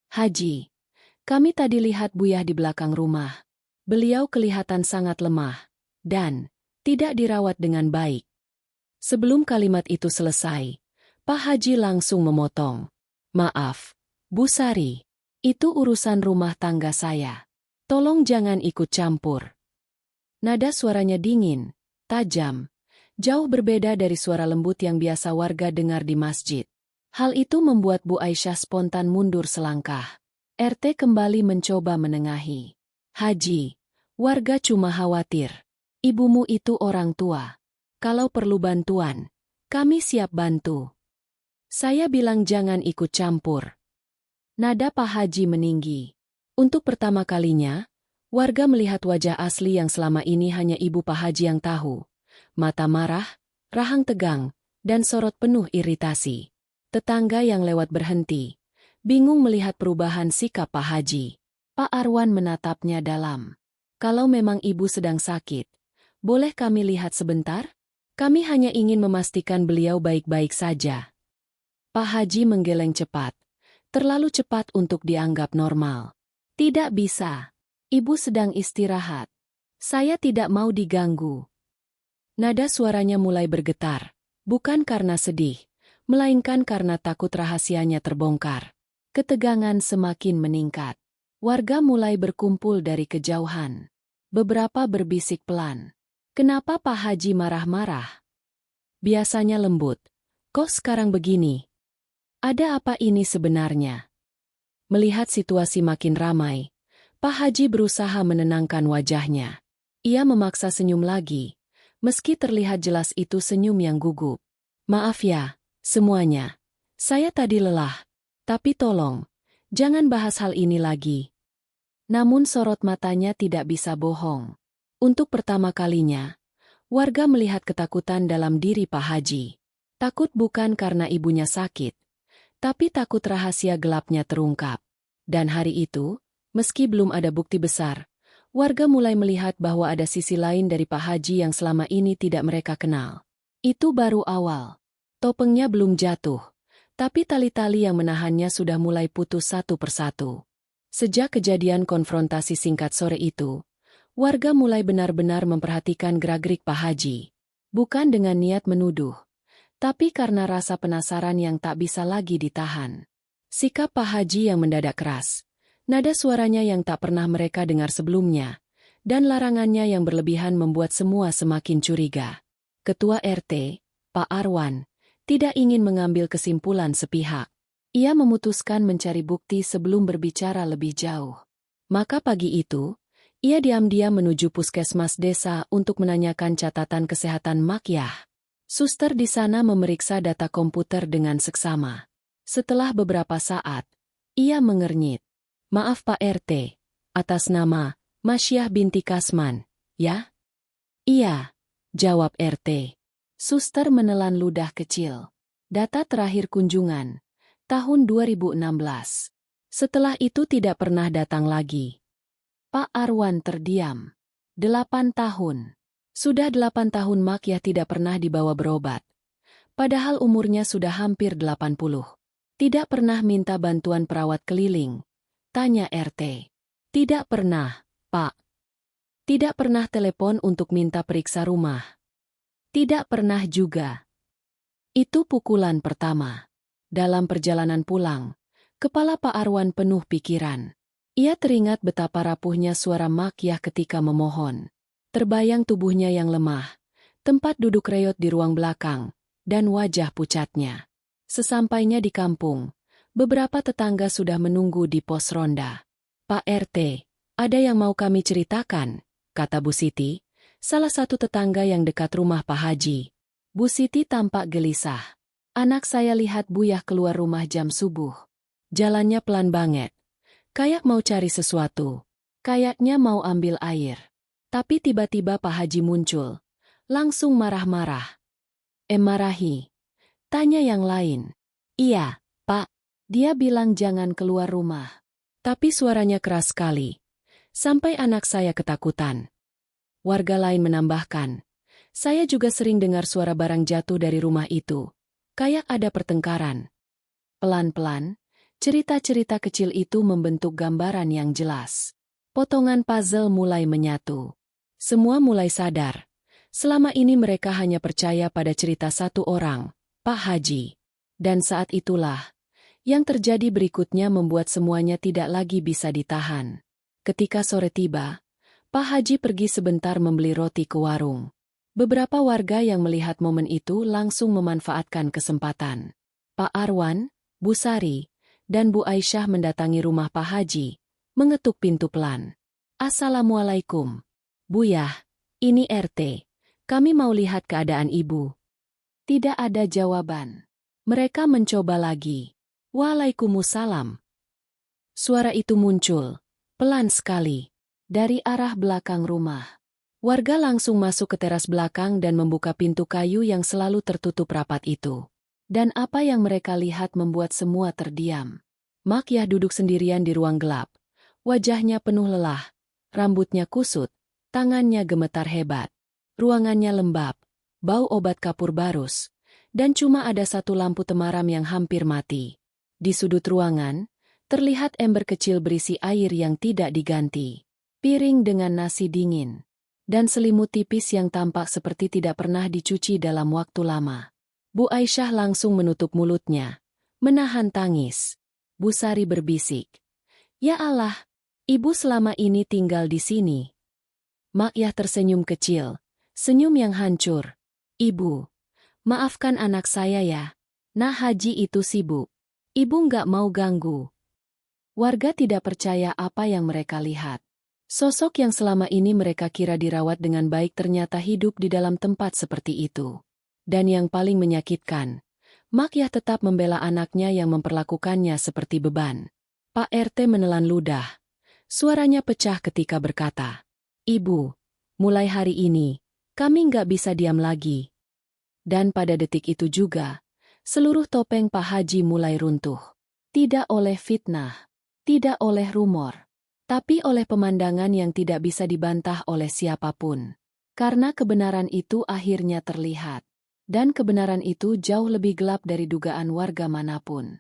"Haji, kami tadi lihat Buyah di belakang rumah. Beliau kelihatan sangat lemah, dan tidak dirawat dengan baik." Sebelum kalimat itu selesai, Pak Haji langsung memotong. "Maaf, Bu Sari, itu urusan rumah tangga saya. Tolong jangan ikut campur." Nada suaranya dingin, tajam, jauh berbeda dari suara lembut yang biasa warga dengar di masjid. Hal itu membuat Bu Aisyah spontan mundur selangkah. RT kembali mencoba menengahi. "Haji, warga cuma khawatir. Ibumu itu orang tua. Kalau perlu bantuan, kami siap bantu." "Saya bilang jangan ikut campur." Nada Pak Haji meninggi. Untuk pertama kalinya, warga melihat wajah asli yang selama ini hanya ibu Pak Haji yang tahu. Mata marah, rahang tegang, dan sorot penuh iritasi. Tetangga yang lewat berhenti, bingung melihat perubahan sikap Pak Haji. Pak Arwan menatapnya dalam. "Kalau memang ibu sedang sakit, boleh kami lihat sebentar? Kami hanya ingin memastikan beliau baik-baik saja." Pak Haji menggeleng cepat, terlalu cepat untuk dianggap normal. "Tidak bisa. Ibu sedang istirahat. Saya tidak mau diganggu." Nada suaranya mulai bergetar, bukan karena sedih, melainkan karena takut rahasianya terbongkar. Ketegangan semakin meningkat. Warga mulai berkumpul dari kejauhan. Beberapa berbisik pelan. "Kenapa Pak Haji marah-marah? Biasanya lembut. Kok sekarang begini? Ada apa ini sebenarnya?" Melihat situasi makin ramai, Pak Haji berusaha menenangkan wajahnya. Ia memaksa senyum lagi, meski terlihat jelas itu senyum yang gugup. "Maaf ya, semuanya. Saya tadi lelah. Tapi tolong, jangan bahas hal ini lagi." Namun sorot matanya tidak bisa bohong. Untuk pertama kalinya, warga melihat ketakutan dalam diri Pak Haji. Takut bukan karena ibunya sakit, tapi takut rahasia gelapnya terungkap. Dan hari itu, meski belum ada bukti besar, warga mulai melihat bahwa ada sisi lain dari Pak Haji yang selama ini tidak mereka kenal. Itu baru awal. Topengnya belum jatuh, tapi tali-tali yang menahannya sudah mulai putus satu persatu. Sejak kejadian konfrontasi singkat sore itu, warga mulai benar-benar memperhatikan gerak-gerik Pak Haji. Bukan dengan niat menuduh, tapi karena rasa penasaran yang tak bisa lagi ditahan. Sikap Pak Haji yang mendadak keras, nada suaranya yang tak pernah mereka dengar sebelumnya, dan larangannya yang berlebihan membuat semua semakin curiga. Ketua RT, Pak Arwan, tidak ingin mengambil kesimpulan sepihak. Ia memutuskan mencari bukti sebelum berbicara lebih jauh. Maka pagi itu, ia diam-diam menuju puskesmas desa untuk menanyakan catatan kesehatan Makyah. Suster di sana memeriksa data komputer dengan seksama. Setelah beberapa saat, ia mengernyit. "Maaf Pak RT, atas nama Masyah binti Kasman, ya?" "Iya," jawab RT. Suster menelan ludah kecil. Data terakhir kunjungan, tahun 2016. Setelah itu tidak pernah datang lagi. Pak Arwan terdiam. 8 tahun. Sudah 8 tahun Makyah tidak pernah dibawa berobat. Padahal umurnya sudah hampir 80. Tidak pernah minta bantuan perawat keliling. Tanya RT. Tidak pernah, Pak. Tidak pernah telepon untuk minta periksa rumah. Tidak pernah juga. Itu pukulan pertama. Dalam perjalanan pulang, kepala Pak Arwan penuh pikiran. Ia teringat betapa rapuhnya suara Makyah ketika memohon. Terbayang tubuhnya yang lemah, tempat duduk reot di ruang belakang, dan wajah pucatnya. Sesampainya di kampung, beberapa tetangga sudah menunggu di pos ronda. "Pak RT, ada yang mau kami ceritakan," kata Bu Siti, salah satu tetangga yang dekat rumah Pak Haji. Bu Siti tampak gelisah. "Anak saya lihat Buyah keluar rumah jam subuh. Jalannya pelan banget. Kayak mau cari sesuatu. Kayaknya mau ambil air. Tapi tiba-tiba Pak Haji muncul. Langsung marah-marah." "Marahi?" Tanya yang lain. "Iya, Pak. Dia bilang jangan keluar rumah." Tapi suaranya keras sekali. Sampai anak saya ketakutan. Warga lain menambahkan, "Saya juga sering dengar suara barang jatuh dari rumah itu. Kayak ada pertengkaran." Pelan-pelan, cerita-cerita kecil itu membentuk gambaran yang jelas. Potongan puzzle mulai menyatu. Semua mulai sadar. Selama ini mereka hanya percaya pada cerita satu orang, Pak Haji. Dan saat itulah, yang terjadi berikutnya membuat semuanya tidak lagi bisa ditahan. Ketika sore tiba, Pak Haji pergi sebentar membeli roti ke warung. Beberapa warga yang melihat momen itu langsung memanfaatkan kesempatan. Pak Arwan, Bu Sari, dan Bu Aisyah mendatangi rumah Pak Haji, mengetuk pintu pelan. "Assalamualaikum. Buyah, ini RT. Kami mau lihat keadaan ibu." Tidak ada jawaban. Mereka mencoba lagi. "Waalaikumsalam." Suara itu muncul, pelan sekali, dari arah belakang rumah. Warga langsung masuk ke teras belakang dan membuka pintu kayu yang selalu tertutup rapat itu. Dan apa yang mereka lihat membuat semua terdiam. Makyah duduk sendirian di ruang gelap. Wajahnya penuh lelah, rambutnya kusut, tangannya gemetar hebat. Ruangannya lembab, bau obat kapur barus, dan cuma ada satu lampu temaram yang hampir mati. Di sudut ruangan, terlihat ember kecil berisi air yang tidak diganti, piring dengan nasi dingin, dan selimut tipis yang tampak seperti tidak pernah dicuci dalam waktu lama. Bu Aisyah langsung menutup mulutnya, menahan tangis. Bu Sari berbisik, "Ya Allah, ibu selama ini tinggal di sini." Makyah tersenyum kecil, senyum yang hancur. "Ibu, maafkan anak saya ya. Nah Haji itu sibuk. Ibu nggak mau ganggu." Warga tidak percaya apa yang mereka lihat. Sosok yang selama ini mereka kira dirawat dengan baik ternyata hidup di dalam tempat seperti itu. Dan yang paling menyakitkan, Makyah tetap membela anaknya yang memperlakukannya seperti beban. Pak RT menelan ludah. Suaranya pecah ketika berkata, "Ibu, mulai hari ini, kami nggak bisa diam lagi." Dan pada detik itu juga, seluruh topeng Pak Haji mulai runtuh. Tidak oleh fitnah, tidak oleh rumor, tapi oleh pemandangan yang tidak bisa dibantah oleh siapapun. Karena kebenaran itu akhirnya terlihat. Dan kebenaran itu jauh lebih gelap dari dugaan warga manapun.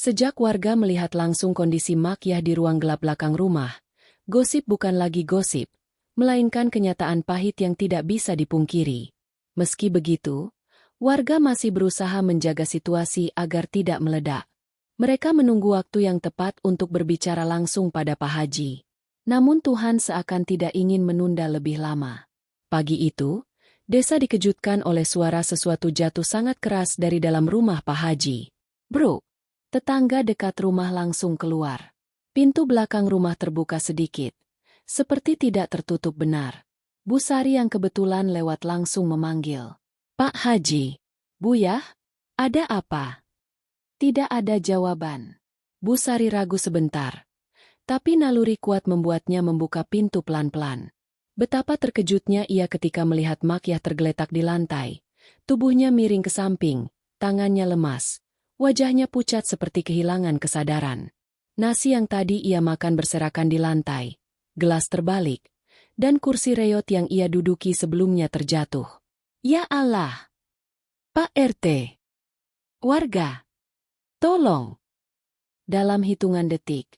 Sejak warga melihat langsung kondisi Makyah di ruang gelap belakang rumah, gosip bukan lagi gosip, melainkan kenyataan pahit yang tidak bisa dipungkiri. Meski begitu, warga masih berusaha menjaga situasi agar tidak meledak. Mereka menunggu waktu yang tepat untuk berbicara langsung pada Pak Haji. Namun Tuhan seakan tidak ingin menunda lebih lama. Pagi itu, desa dikejutkan oleh suara sesuatu jatuh sangat keras dari dalam rumah Pak Haji. "Bro, Tetangga dekat rumah langsung keluar. Pintu belakang rumah terbuka sedikit, seperti tidak tertutup benar. Bu Sari yang kebetulan lewat langsung memanggil. Pak Haji, Buyah, ada apa? Tidak ada jawaban. Bu Sari ragu sebentar, tapi naluri kuat membuatnya membuka pintu pelan-pelan. Betapa terkejutnya ia ketika melihat Makyah tergeletak di lantai. Tubuhnya miring ke samping, tangannya lemas. Wajahnya pucat seperti kehilangan kesadaran. Nasi yang tadi ia makan berserakan di lantai, gelas terbalik, dan kursi reot yang ia duduki sebelumnya terjatuh. Ya Allah! Pak RT! Warga! Tolong! Dalam hitungan detik,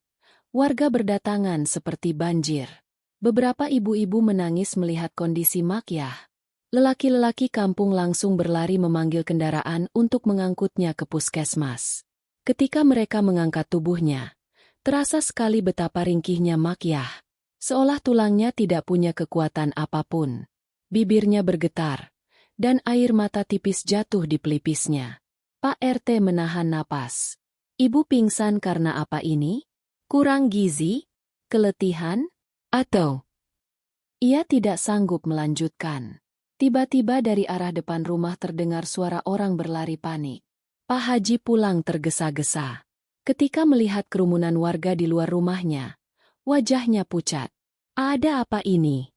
warga berdatangan seperti banjir. Beberapa ibu-ibu menangis melihat kondisi Makyah. Lelaki-lelaki kampung langsung berlari memanggil kendaraan untuk mengangkutnya ke puskesmas. Ketika mereka mengangkat tubuhnya, terasa sekali betapa ringkihnya Makyah. Seolah tulangnya tidak punya kekuatan apapun. Bibirnya bergetar, dan air mata tipis jatuh di pelipisnya. Pak RT menahan napas. Ibu pingsan karena apa ini? Kurang gizi? Keletihan? Atau ia tidak sanggup melanjutkan? Tiba-tiba dari arah depan rumah terdengar suara orang berlari panik. Pak Haji pulang tergesa-gesa. Ketika melihat kerumunan warga di luar rumahnya, wajahnya pucat. Ada apa ini?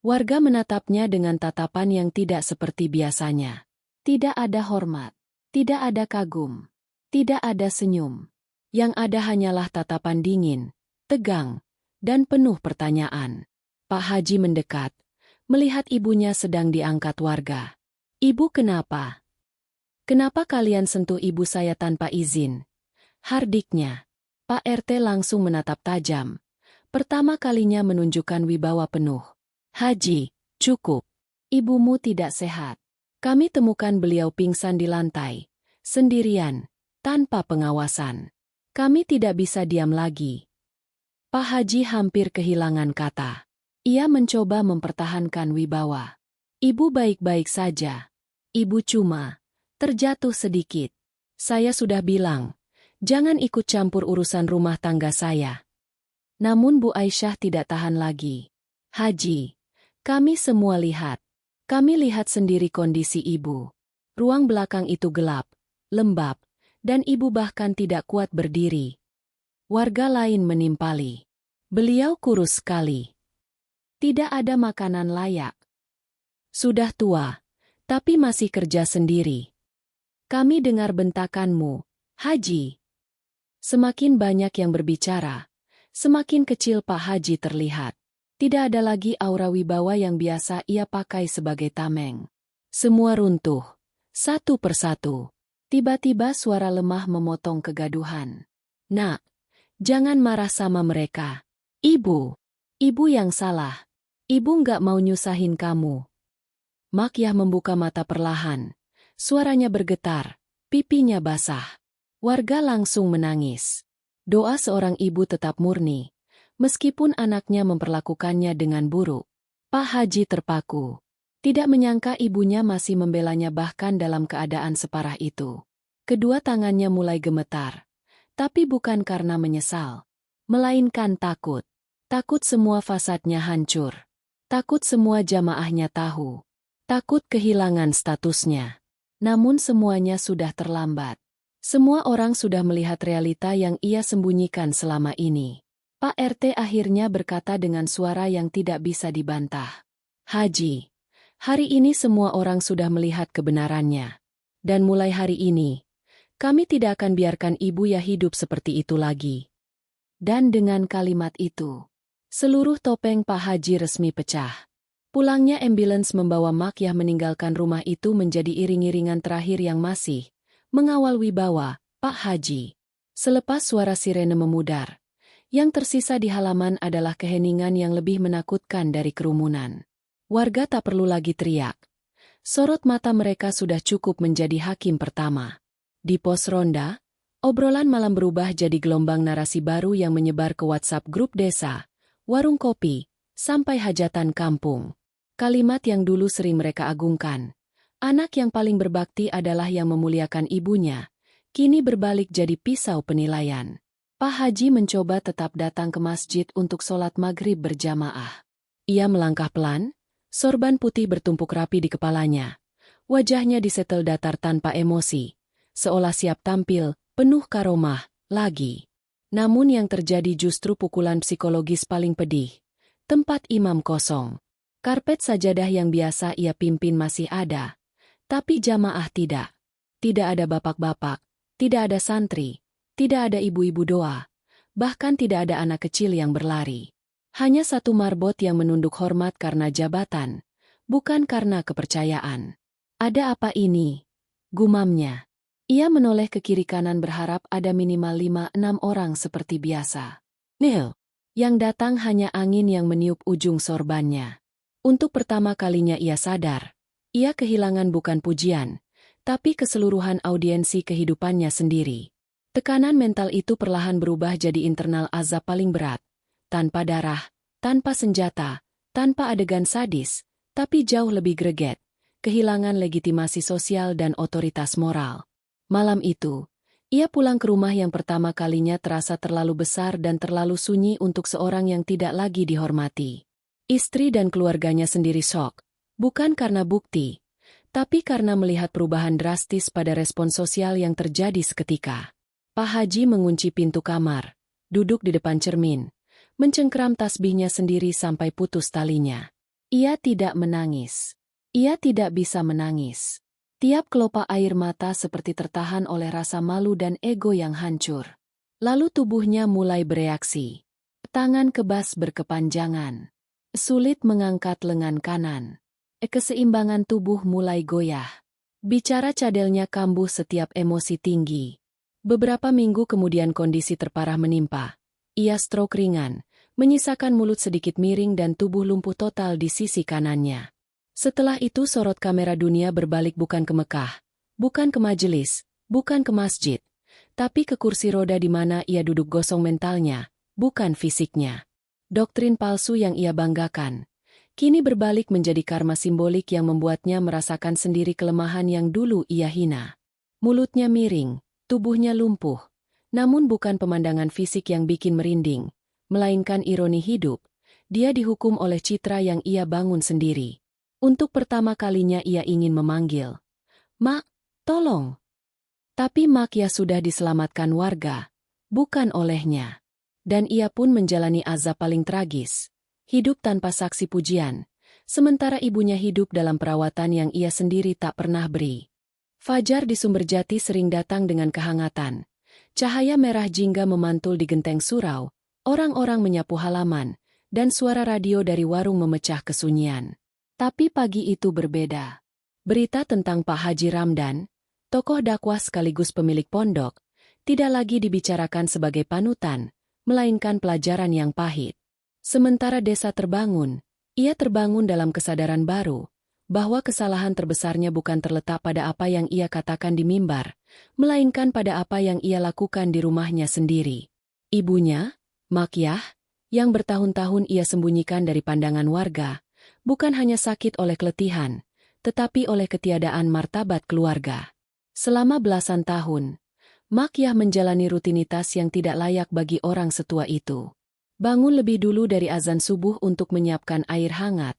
Warga menatapnya dengan tatapan yang tidak seperti biasanya. Tidak ada hormat, tidak ada kagum, tidak ada senyum. Yang ada hanyalah tatapan dingin, tegang, dan penuh pertanyaan. Pak Haji mendekat, melihat ibunya sedang diangkat warga. Ibu kenapa? Kenapa kalian sentuh ibu saya tanpa izin? Hardiknya. Pak RT langsung menatap tajam. Pertama kalinya menunjukkan wibawa penuh. Haji, cukup. Ibumu tidak sehat. Kami temukan beliau pingsan di lantai, sendirian, tanpa pengawasan. Kami tidak bisa diam lagi. Pak Haji hampir kehilangan kata. Ia mencoba mempertahankan wibawa. Ibu baik-baik saja. Ibu cuma terjatuh sedikit. Saya sudah bilang, jangan ikut campur urusan rumah tangga saya. Namun Bu Aisyah tidak tahan lagi. Haji, kami semua lihat. Kami lihat sendiri kondisi ibu. Ruang belakang itu gelap, lembab, dan ibu bahkan tidak kuat berdiri. Warga lain menimpali. Beliau kurus sekali. Tidak ada makanan layak. Sudah tua, tapi masih kerja sendiri. Kami dengar bentakanmu, Haji. Semakin banyak yang berbicara, semakin kecil Pak Haji terlihat. Tidak ada lagi aura wibawa yang biasa ia pakai sebagai tameng. Semua runtuh, satu persatu. Tiba-tiba suara lemah memotong kegaduhan. Nak, jangan marah sama mereka. Ibu yang salah. Ibu nggak mau nyusahin kamu. Makyah membuka mata perlahan. Suaranya bergetar, pipinya basah. Warga langsung menangis. Doa seorang ibu tetap murni, meskipun anaknya memperlakukannya dengan buruk. Pak Haji terpaku. Tidak menyangka ibunya masih membelanya bahkan dalam keadaan separah itu. Kedua tangannya mulai gemetar. Tapi bukan karena menyesal, melainkan takut. Takut semua fasadnya hancur. Takut semua jamaahnya tahu. Takut kehilangan statusnya. Namun semuanya sudah terlambat. Semua orang sudah melihat realita yang ia sembunyikan selama ini. Pak RT akhirnya berkata dengan suara yang tidak bisa dibantah. Haji, hari ini semua orang sudah melihat kebenarannya. Dan mulai hari ini, kami tidak akan biarkan ibu ya hidup seperti itu lagi. Dan dengan kalimat itu, seluruh topeng Pak Haji resmi pecah. Pulangnya ambulans membawa Makyah meninggalkan rumah itu menjadi iring-iringan terakhir yang masih mengawal wibawa Pak Haji. Selepas suara sirene memudar, yang tersisa di halaman adalah keheningan yang lebih menakutkan dari kerumunan. Warga tak perlu lagi teriak. Sorot mata mereka sudah cukup menjadi hakim pertama. Di pos ronda, obrolan malam berubah jadi gelombang narasi baru yang menyebar ke WhatsApp grup desa, warung kopi, sampai hajatan kampung. Kalimat yang dulu sering mereka agungkan. Anak yang paling berbakti adalah yang memuliakan ibunya. kini berbalik jadi pisau penilaian. Pak Haji mencoba tetap datang ke masjid untuk sholat maghrib berjamaah. Ia melangkah pelan, sorban putih bertumpuk rapi di kepalanya. Wajahnya disetel datar tanpa emosi, seolah siap tampil, penuh karomah, lagi. Namun yang terjadi justru pukulan psikologis paling pedih. Tempat imam kosong. Karpet sajadah yang biasa ia pimpin masih ada. Tapi jamaah tidak. Tidak ada bapak-bapak, tidak ada santri, tidak ada ibu-ibu doa, bahkan tidak ada anak kecil yang berlari. Hanya satu marbot yang menunduk hormat karena jabatan, bukan karena kepercayaan. Ada apa ini? Gumamnya. Ia menoleh ke kiri kanan berharap ada minimal 5-6 orang seperti biasa. Nil. Yang datang hanya angin yang meniup ujung sorbannya. Untuk pertama kalinya ia sadar, ia kehilangan bukan pujian, tapi keseluruhan audiensi kehidupannya sendiri. Tekanan mental itu perlahan berubah jadi internal azab paling berat. Tanpa darah, tanpa senjata, tanpa adegan sadis, tapi jauh lebih greget. Kehilangan legitimasi sosial dan otoritas moral. Malam itu, ia pulang ke rumah yang pertama kalinya terasa terlalu besar dan terlalu sunyi untuk seorang yang tidak lagi dihormati. Istri dan keluarganya sendiri syok, bukan karena bukti, tapi karena melihat perubahan drastis pada respon sosial yang terjadi seketika. Pak Haji mengunci pintu kamar, duduk di depan cermin, mencengkeram tasbihnya sendiri sampai putus talinya. Ia tidak menangis. Ia tidak bisa menangis. Tiap kelopak air mata seperti tertahan oleh rasa malu dan ego yang hancur. Lalu tubuhnya mulai bereaksi. Tangan kebas berkepanjangan. Sulit mengangkat lengan kanan. Keseimbangan tubuh mulai goyah. Bicara cadelnya kambuh setiap emosi tinggi. Beberapa minggu kemudian kondisi terparah menimpa. Ia stroke ringan, menyisakan mulut sedikit miring dan tubuh lumpuh total di sisi kanannya. Setelah itu sorot kamera dunia berbalik bukan ke Mekah, bukan ke majelis, bukan ke masjid, tapi ke kursi roda di mana ia duduk gosong mentalnya, bukan fisiknya. Doktrin palsu yang ia banggakan, kini berbalik menjadi karma simbolik yang membuatnya merasakan sendiri kelemahan yang dulu ia hina. Mulutnya miring, tubuhnya lumpuh, namun bukan pemandangan fisik yang bikin merinding, melainkan ironi hidup. Dia dihukum oleh citra yang ia bangun sendiri. Untuk pertama kalinya ia ingin memanggil, "Mak, tolong." Tapi Mak ya sudah diselamatkan warga, bukan olehnya. Dan ia pun menjalani azab paling tragis, hidup tanpa saksi pujian, sementara ibunya hidup dalam perawatan yang ia sendiri tak pernah beri. Fajar di Sumberjati sering datang dengan kehangatan. Cahaya merah jingga memantul di genteng surau, orang-orang menyapu halaman, dan suara radio dari warung memecah kesunyian. Tapi pagi itu berbeda. Berita tentang Pak Haji Ramdan, tokoh dakwah sekaligus pemilik pondok, tidak lagi dibicarakan sebagai panutan, melainkan pelajaran yang pahit. Sementara desa terbangun, ia terbangun dalam kesadaran baru, bahwa kesalahan terbesarnya bukan terletak pada apa yang ia katakan di mimbar, melainkan pada apa yang ia lakukan di rumahnya sendiri. Ibunya, Makyah, yang bertahun-tahun ia sembunyikan dari pandangan warga, bukan hanya sakit oleh keletihan, tetapi oleh ketiadaan martabat keluarga. Selama belasan tahun, Makyah menjalani rutinitas yang tidak layak bagi orang setua itu. Bangun lebih dulu dari azan subuh untuk menyiapkan air hangat,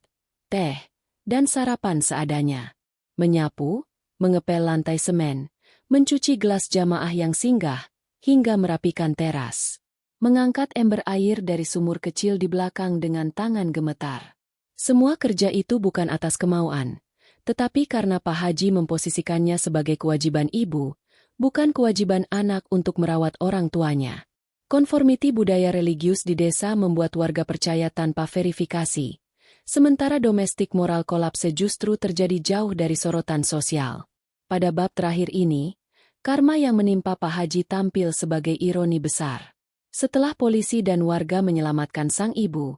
teh, dan sarapan seadanya. Menyapu, mengepel lantai semen, mencuci gelas jamaah yang singgah, hingga merapikan teras. Mengangkat ember air dari sumur kecil di belakang dengan tangan gemetar. Semua kerja itu bukan atas kemauan, tetapi karena Pak Haji memposisikannya sebagai kewajiban ibu, bukan kewajiban anak untuk merawat orang tuanya. Konformiti budaya religius di desa membuat warga percaya tanpa verifikasi, sementara domestik moral kolapse justru terjadi jauh dari sorotan sosial. Pada bab terakhir ini, karma yang menimpa Pak Haji tampil sebagai ironi besar. Setelah polisi dan warga menyelamatkan sang ibu,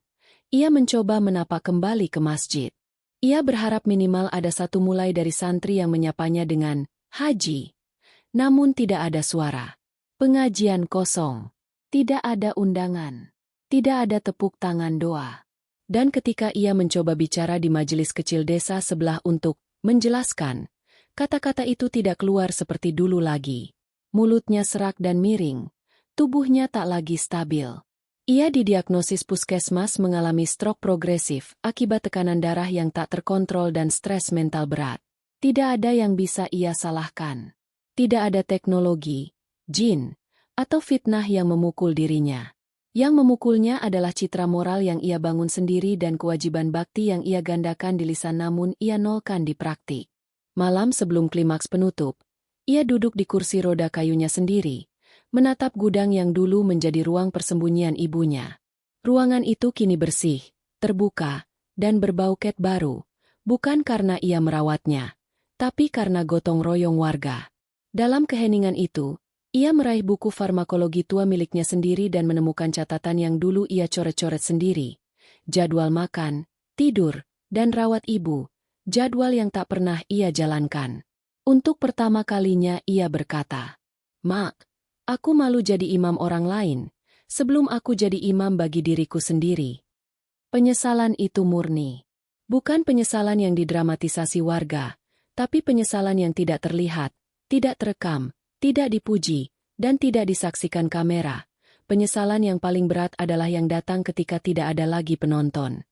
ia mencoba menapak kembali ke masjid. Ia berharap minimal ada satu mulai dari santri yang menyapanya dengan "Haji". Namun tidak ada suara. Pengajian kosong. Tidak ada undangan. Tidak ada tepuk tangan doa. Dan ketika ia mencoba bicara di majelis kecil desa sebelah untuk menjelaskan, kata-kata itu tidak keluar seperti dulu lagi. mulutnya serak dan miring, tubuhnya tak lagi stabil. Ia didiagnosis puskesmas mengalami stroke progresif akibat tekanan darah yang tak terkontrol dan stres mental berat. Tidak ada yang bisa ia salahkan. Tidak ada teknologi, jin, atau fitnah yang memukul dirinya. Yang memukulnya adalah citra moral yang ia bangun sendiri dan kewajiban bakti yang ia gandakan di lisan namun ia nolkan di praktik. Malam sebelum klimaks penutup, ia duduk di kursi roda kayunya sendiri, menatap gudang yang dulu menjadi ruang persembunyian ibunya. Ruangan itu kini bersih, terbuka, dan berbau ket baru, bukan karena ia merawatnya, tapi karena gotong royong warga. Dalam keheningan itu, ia meraih buku farmakologi tua miliknya sendiri dan menemukan catatan yang dulu ia coret-coret sendiri. Jadwal makan, tidur, dan rawat ibu, jadwal yang tak pernah ia jalankan. Untuk pertama kalinya ia berkata, "Mak, aku malu jadi imam orang lain, sebelum aku jadi imam bagi diriku sendiri." Penyesalan itu murni. Bukan penyesalan yang didramatisasi warga, tapi penyesalan yang tidak terlihat, tidak terekam, tidak dipuji, dan tidak disaksikan kamera. Penyesalan yang paling berat adalah yang datang ketika tidak ada lagi penonton.